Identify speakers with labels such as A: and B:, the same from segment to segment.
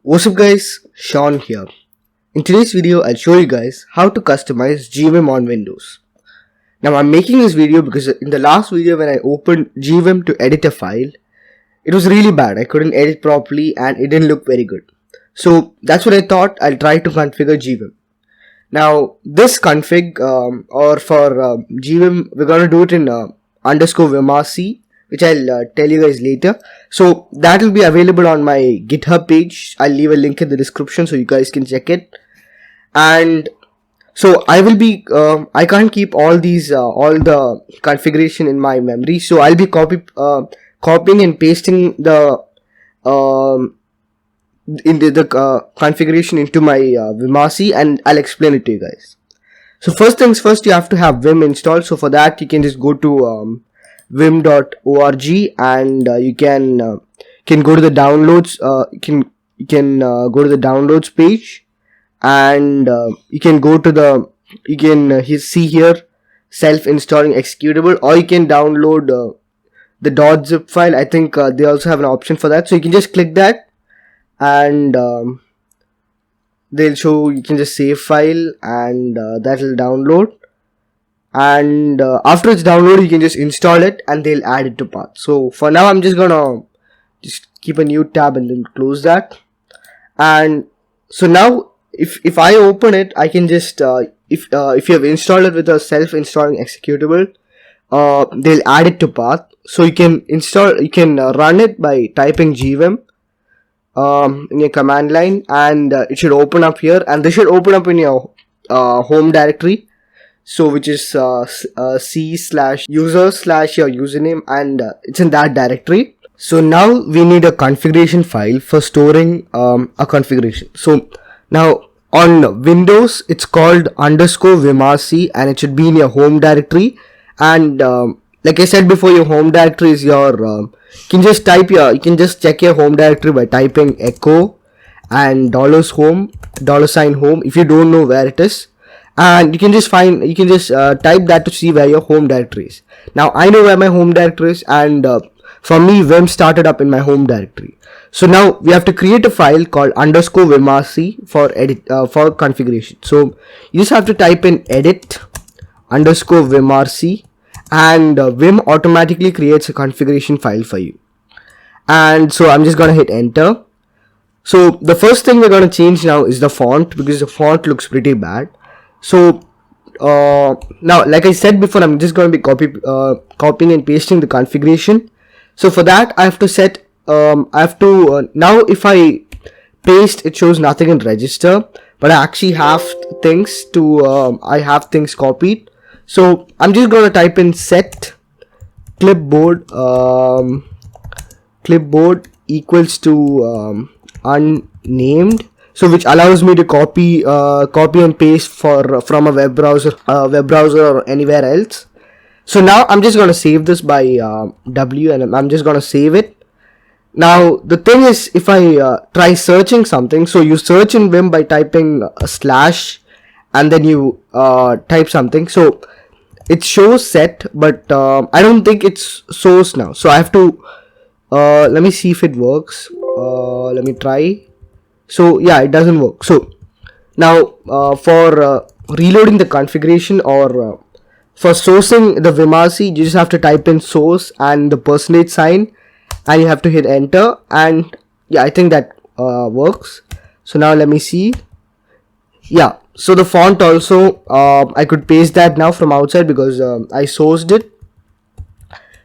A: What's up guys, Sean here. In today's video I'll show you guys how to customize GVim on Windows. Now I'm making this video because in the last video when I opened GVim to edit a file, it was really bad. I couldn't edit properly and it didn't look very good. So that's what I thought. I'll try to configure GVim. Now this config or for GVim, we're gonna do it in _vimrc, which I'll tell you guys later. So that will be available on my GitHub page. I'll leave a link in the description so you guys can check it. And so I will be I can't keep all the configuration in my memory, so I'll be copying and pasting the configuration into my vimrc, and I'll explain it to you guys. So first things first, you have to have Vim installed. So for that you can just go to vim.org and you can go to the downloads. You can go to the downloads page, and you can go to see here self-installing executable, or you can download the .zip file. I think they also have an option for that, so you can just click that and they'll show you can just save file, and that will download, and after it's downloaded you can just install it and they'll add it to path. So for now I'm just gonna keep a new tab and then close that. And so now if I open it, I can just if you have installed it with a self-installing executable, they'll add it to path. So you can run it by typing gvim in your command line, and it should open up here, and this should open up in your home directory, so which is c/user/your username, and it's in that directory. So now we need a configuration file for storing a configuration. So now on Windows it's called _vimrc, and it should be in your home directory. And like I said before, your home directory is your you can just check your home directory by typing echo and $home $home if you don't know where it is, and you can just type that to see where your home directory is. Now I know where my home directory is, and for me Vim started up in my home directory. So now we have to create a file called _vimrc for configuration. So you just have to type in edit _vimrc, and Vim automatically creates a configuration file for you. And so I'm just gonna hit enter. So the first thing we're gonna change now is the font, because the font looks pretty bad. So now, like I said before, I'm just gonna be copying and pasting the configuration. So for that I have to set now if I paste, it shows nothing in register, but I actually have things copied. So I'm just gonna type in set clipboard equals to unnamed, so which allows me to copy and paste from a web browser or anywhere else. So now I'm just gonna save this by W, and I'm just gonna save it. Now the thing is, if I try searching something, so you search in Vim by typing / and then you type something, so it shows set, but I don't think it's source now. So I have to let me see if it works. Let me try. So yeah, it doesn't work. So now for reloading the configuration, or for sourcing the vimrc, you just have to type in source and the %sign, and you have to hit enter, and yeah, I think that works. So now let me see. Yeah, so the font also I could paste that now from outside because I sourced it.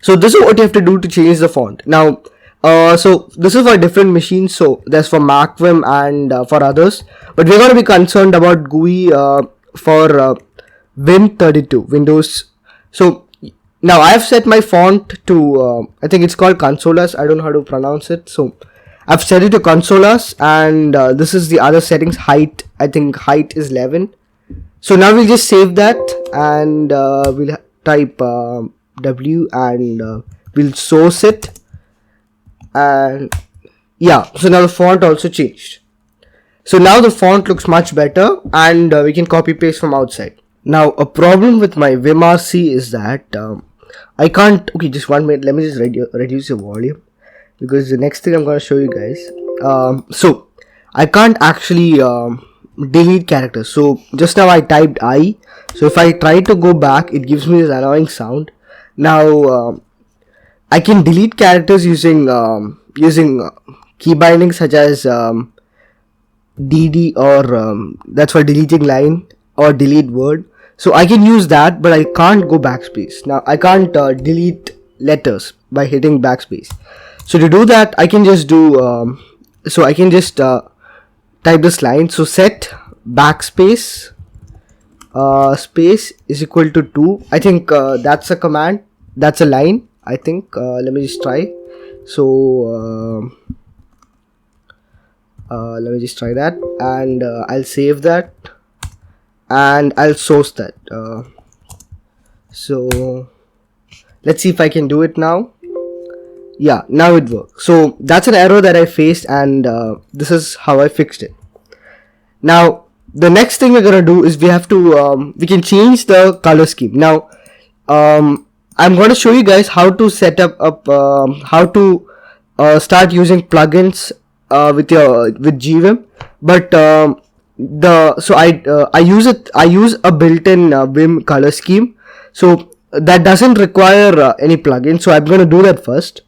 A: So this is what you have to do to change the font. Now so this is for different machines, so there's for Mac Vim and for others, but we're going to be concerned about GUI for Win32 Windows. So now I have set my font to I think it's called Consolas, I don't know how to pronounce it. So I've set it to Consolas, and this is the other settings. Height, I think height is 11. So now we'll just save that, and we'll type W, and we'll source it, and yeah, so now the font also changed. So now the font looks much better, and we can copy paste from outside. Now a problem with my vimrc is that I can't. Okay, just 1 minute, let me just reduce the volume, because the next thing I'm going to show you guys. So I can't actually delete characters. So just now I typed I. So if I try to go back, it gives me this annoying sound. Now I can delete characters using key bindings such as DD, or that's for deleting line, or delete word. So I can use that, but I can't go backspace. Now I can't delete letters by hitting backspace. So to do that, I can just do type this line. So set backspace space is equal to 2. I think that's a command. That's a line. I think. Let me just try. So let me just try that, and I'll save that, and I'll source that. So let's see if I can do it now. Yeah, now it works. So that's an error that I faced, and this is how I fixed it. Now the next thing we're gonna do is we have to we can change the color scheme. Now I'm going to show you guys how to set up how to start using plugins with GVim, but I use a built-in Vim color scheme, so that doesn't require any plugin. So I'm going to do that first.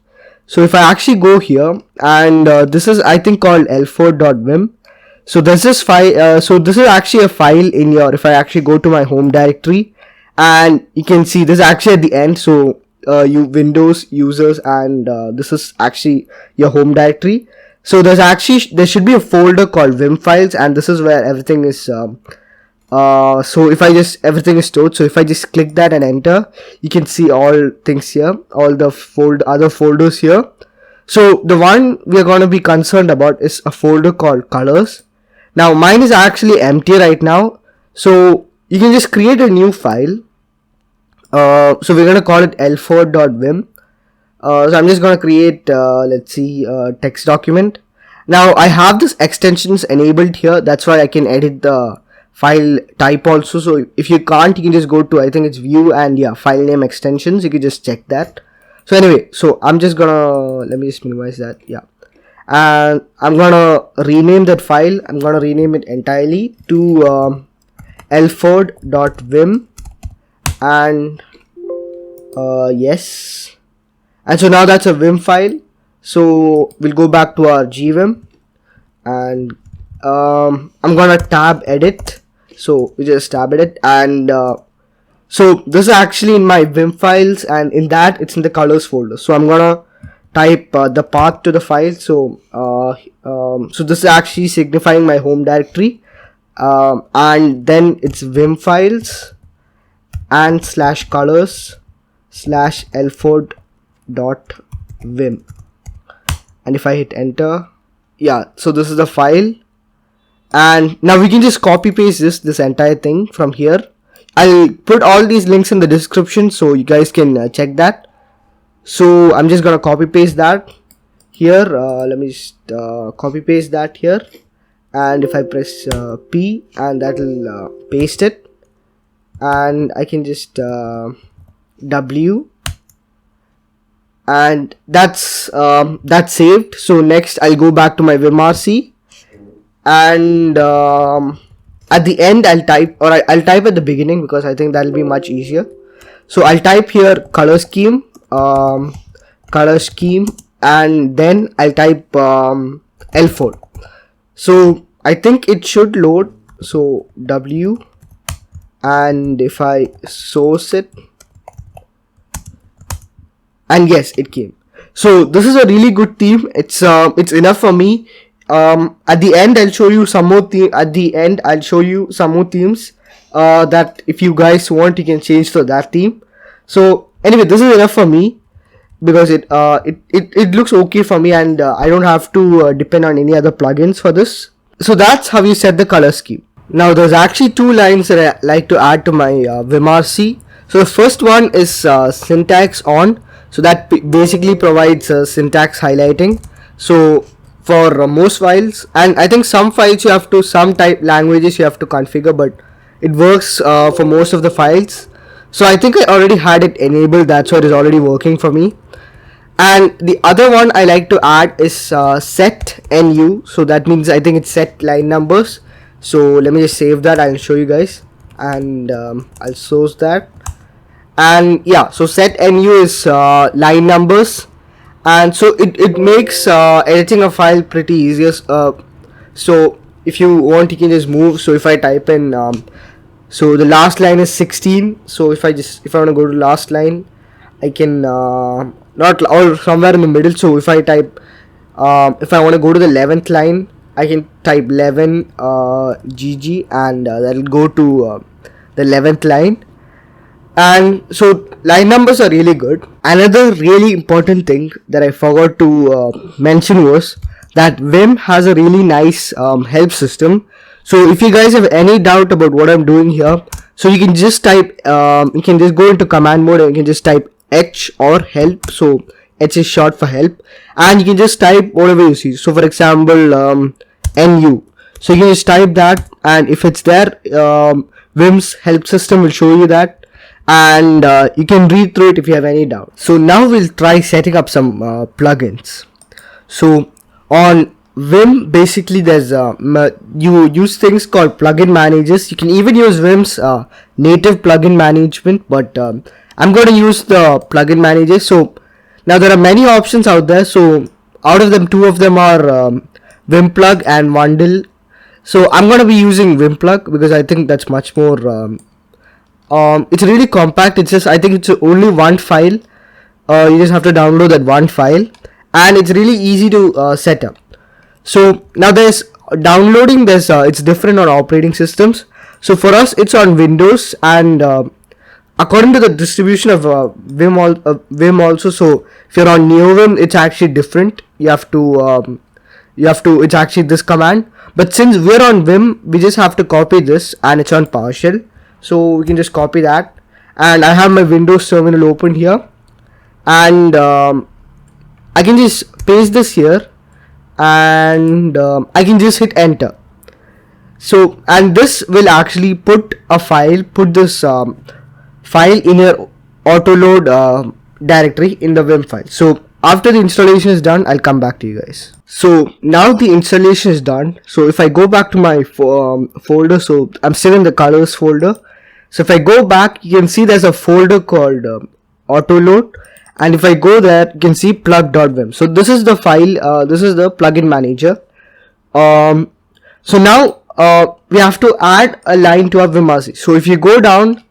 A: So if I actually go here, and this is, I think, called l4.vim. So this is file. So this is actually a file in your. If I actually go to my home directory, and you can see this is actually at the end. So you Windows users, and this is actually your home directory. So there should be a folder called Vim files, and this is where everything is. So if everything is stored. So if I just click that and enter, you can see all things here, all the other folders here. So the one we are going to be concerned about is a folder called colors. Now mine is actually empty right now, so you can just create a new file. So we're going to call it l4.vim. So I'm just going to create let's see, text document. Now I have this extensions enabled here, that's why I can edit the file type also. So if you can't, you can just go to, I think it's view, and yeah, file name extensions. You can just check that. So anyway, so I'm just gonna, let me just minimize that. Yeah, and I'm gonna rename that file. I'm gonna rename it entirely to l4.vim, and yes, and so now that's a Vim file. So we'll go back to our GVim, and I'm gonna tab edit. So we just tab edit, and so this is actually in my Vim files, and in that it's in the colors folder. So I'm gonna type the path to the file. So so this is actually signifying my home directory, and then it's Vim files and /colors /l4.vim, and if I hit enter, yeah, so this is the file. And now we can just copy paste this entire thing from here. I'll put all these links in the description so you guys can check that. So I'm just gonna copy paste that here. Let me just copy paste that here, and if I press P, and that will paste it, and I can just W, and that's saved. So next I'll go back to my vimrc, and at the end I'll type, or I'll type at the beginning because I think that'll be much easier. So I'll type here color scheme, and then I'll type L4. So I think it should load. So W, and if I source it, and yes, it came. So this is a really good theme. It's enough for me. At the end I'll show you some more themes that if you guys want, you can change to that theme. So anyway, this is enough for me because it looks okay for me, and I don't have to depend on any other plugins for this. So that's how you set the color scheme. Now there's actually two lines that I like to add to my vimrc. So the first one is syntax on. So that basically provides syntax highlighting. So for most files, and I think some files you have to, some type languages you have to configure, but it works for most of the files. So I think I already had it enabled, that's why it is already working for me. And the other one I like to add is set NU. So that means I think it's set line numbers. So let me just save that. I'll show you guys, and I'll source that. And yeah, so set NU is line numbers, and so it makes editing a file pretty easier. So if you want, you can just move. So if I type in so the last line is 16, so if I want to go to last line, I can not, or somewhere in the middle. So if I type if I want to go to the 11th line, I can type 11 GG, and that'll go to the 11th line. And so line numbers are really good. Another really important thing that I forgot to mention was that Vim has a really nice help system. So if you guys have any doubt about what I'm doing here, so you can just type you can just go into command mode and you can just type H or help. So H is short for help, and you can just type whatever you see. So for example NU, so you can just type that, and if it's there, Vim's help system will show you that, and you can read through it if you have any doubt. So now we'll try setting up some plugins. So on Vim, basically there's you use things called plugin managers. You can even use Vim's native plugin management, but I'm going to use the plugin manager. So now there are many options out there. So out of them, two of them are Vimplug and Wandle. So I'm going to be using Vimplug because I think that's much more it's really compact. It's just, I think it's only one file. You just have to download that one file, and it's really easy to set up. So now there's downloading, there's it's different on operating systems. So for us it's on Windows, and according to the distribution of Vim also. So if you're on NeoVim, it's actually different. You have to it's actually this command. But since we're on Vim, we just have to copy this, and it's on PowerShell. So we can just copy that, and I have my Windows terminal open here, and I can just paste this here, and I can just hit enter. So, and this will actually put this file in your autoload directory in the Vim file. So after the installation is done, I'll come back to you guys. So now the installation is done. So if I go back to my folder, so I'm still in the colors folder. So if I go back, you can see there's a folder called autoload, and if I go there, you can see plug.vim. So this is the file, this is the plugin manager. So now we have to add a line to our Vimrc. So if you go down,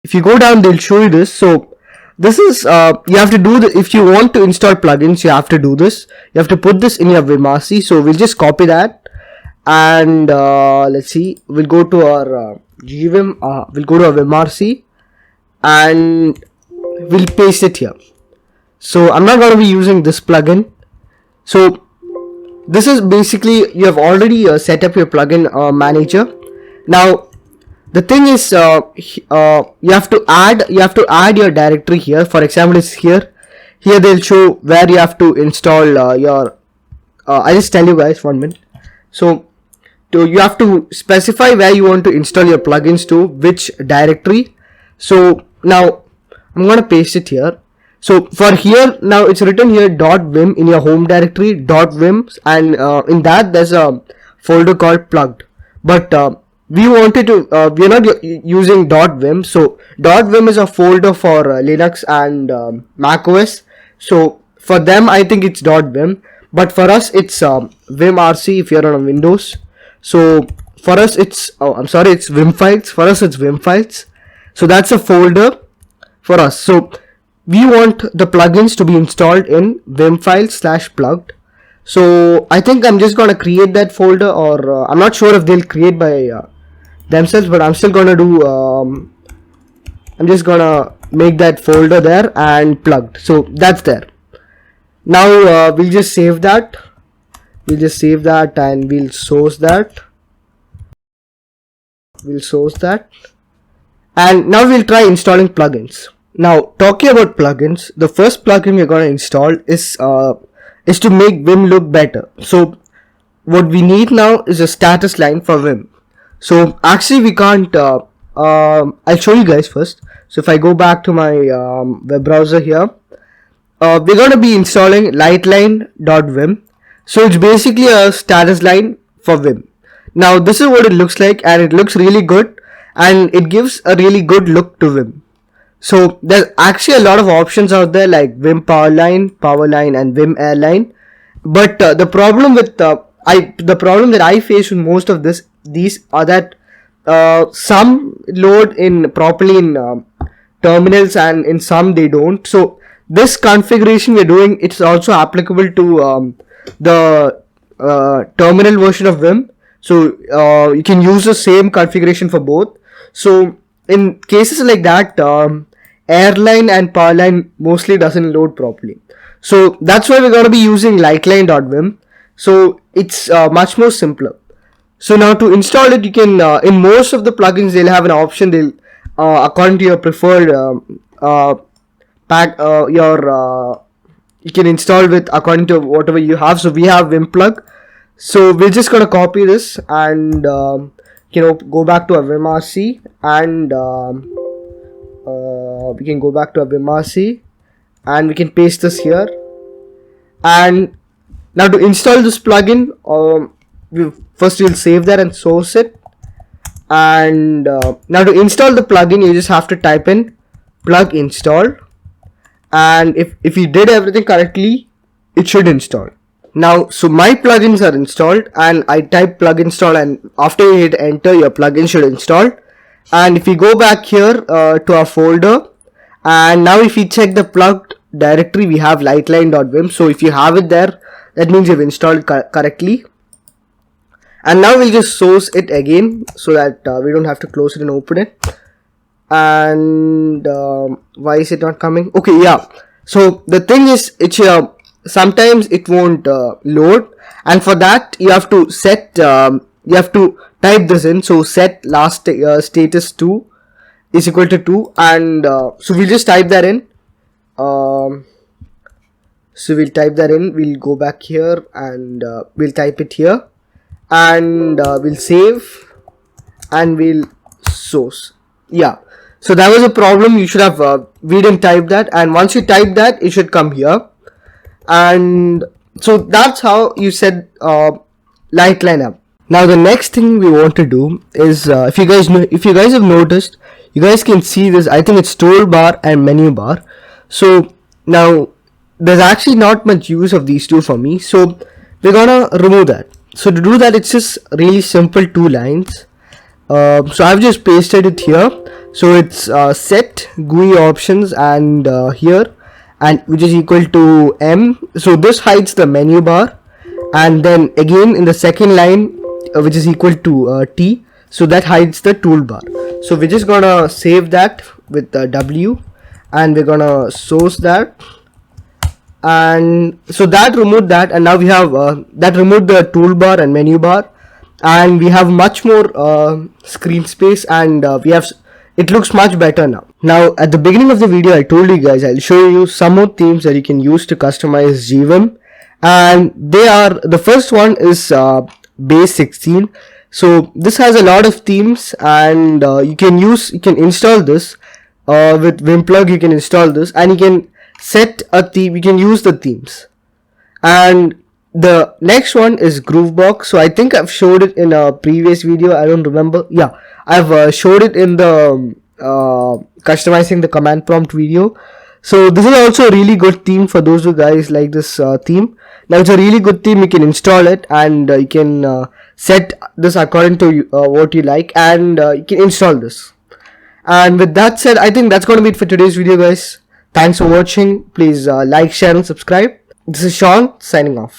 A: they'll show you this. So this is you have to do the, if you want to install plugins, you have to do this. You have to put this in your Vimrc. So we'll just copy that, and let's see, we'll go to our GVim, we'll go to our Vimrc, and we'll paste it here. So I'm not going to be using this plugin. So this is basically, you have already set up your plugin manager. Now the thing is, you have to add your directory here. For example, it's here they'll show where you have to install your I'll just tell you guys 1 minute. So you have to specify where you want to install your plugins to, which directory. So now I'm going to paste it here. So for here, now it's written here .vim in your home directory, .vim, and in that there's a folder called plugged. But we wanted to, we're not using .vim. So .vim is a folder for Linux and Mac OS. So for them, I think it's .vim. But for us, it's Vimrc if you're on Windows. So for us, it's, it's Vim files. For us, it's Vim files. So that's a folder for us. So we want the plugins to be installed in Vim files /plugged. So I think I'm just going to create that folder, or I'm not sure if they'll create by themselves, but I'm still going to do, I'm just going to make that folder there and plugged. So that's there. Now we'll just save that. And we'll source that. And now we'll try installing plugins. Now, talking about plugins, the first plugin we're going to install is to make Vim look better. So what we need now is a status line for Vim. So actually we can't, I'll show you guys first. So if I go back to my web browser here, we're going to be installing lightline.vim. So it's basically a status line for Vim. Now this is what it looks like, and it looks really good, and it gives a really good look to Vim. So there's actually a lot of options out there like Vim Powerline, and Vim Airline. But the problem that I face with most of these are that some load in properly in terminals, and in some they don't. So this configuration we're doing, it's also applicable to the terminal version of Vim. So you can use the same configuration for both. So in cases like that, Airline and Powerline mostly doesn't load properly. So that's why we're going to be using lightline.vim. So it's much more simpler. So now to install it, you can in most of the plugins they'll have an option. They'll according to your preferred pack you can install with according to whatever you have. So we have Vimplug. So we're just gonna copy this and go back to our vimrc, and we can go back to our vimrc and we can paste this here. And now to install this plugin, first we'll save that and source it. And now to install the plugin, you just have to type in plug install, and if you did everything correctly, it should install. Now, so my plugins are installed, and I type plug install, and after you hit enter, your plugin should install. And if you go back here to our folder, and now if you check the plugged directory, we have lightline.vim. So if you have it there, that means you've installed correctly. And now we'll just source it again so that we don't have to close it and open it. And why is it not coming? Okay, yeah. So the thing is, it's sometimes it won't load, and for that you have to set you have to type this in. So set last status 2 is equal to 2, and so we'll just type that in. So we'll type that in. We'll go back here and we'll type it here, and we'll save and we'll source. Yeah, so that was a problem. You should have we didn't type that, and once you type that, it should come here. And so that's how you set Lightline up. Now the next thing we want to do is if you guys have noticed, you guys can see this. I think it's toolbar and menu bar. So now there's actually not much use of these two for me, so we're gonna remove that. So to do that, it's just really simple, 2 lines. So I've just pasted it here. So it's set GUI options, and here, and which is equal to M. So this hides the menu bar, and then again in the second line, which is equal to T, so that hides the toolbar. So we're just gonna save that with W, and we're gonna source that, and so that removed that, and now we have that removed the toolbar and menu bar, and we have much more screen space, and it looks much better now. Now at the beginning of the video, I told you guys I'll show you some more themes that you can use to customize GVim, and they are, the first one is base 16. So this has a lot of themes, and you can install this with Vimplug. You can install this, and you can set a theme. You can use the themes. And the next one is Groovebox. So I think I've showed it in a previous video. I don't remember. Yeah, I've showed it in the customizing the command prompt video. So this is also a really good theme for those who guys like this theme. Now it's a really good theme. You can install it, and you can set this according to what you like, and you can install this. And with that said, I think that's going to be it for today's video, guys. Thanks for watching. Please like, share and subscribe. This is Sean signing off.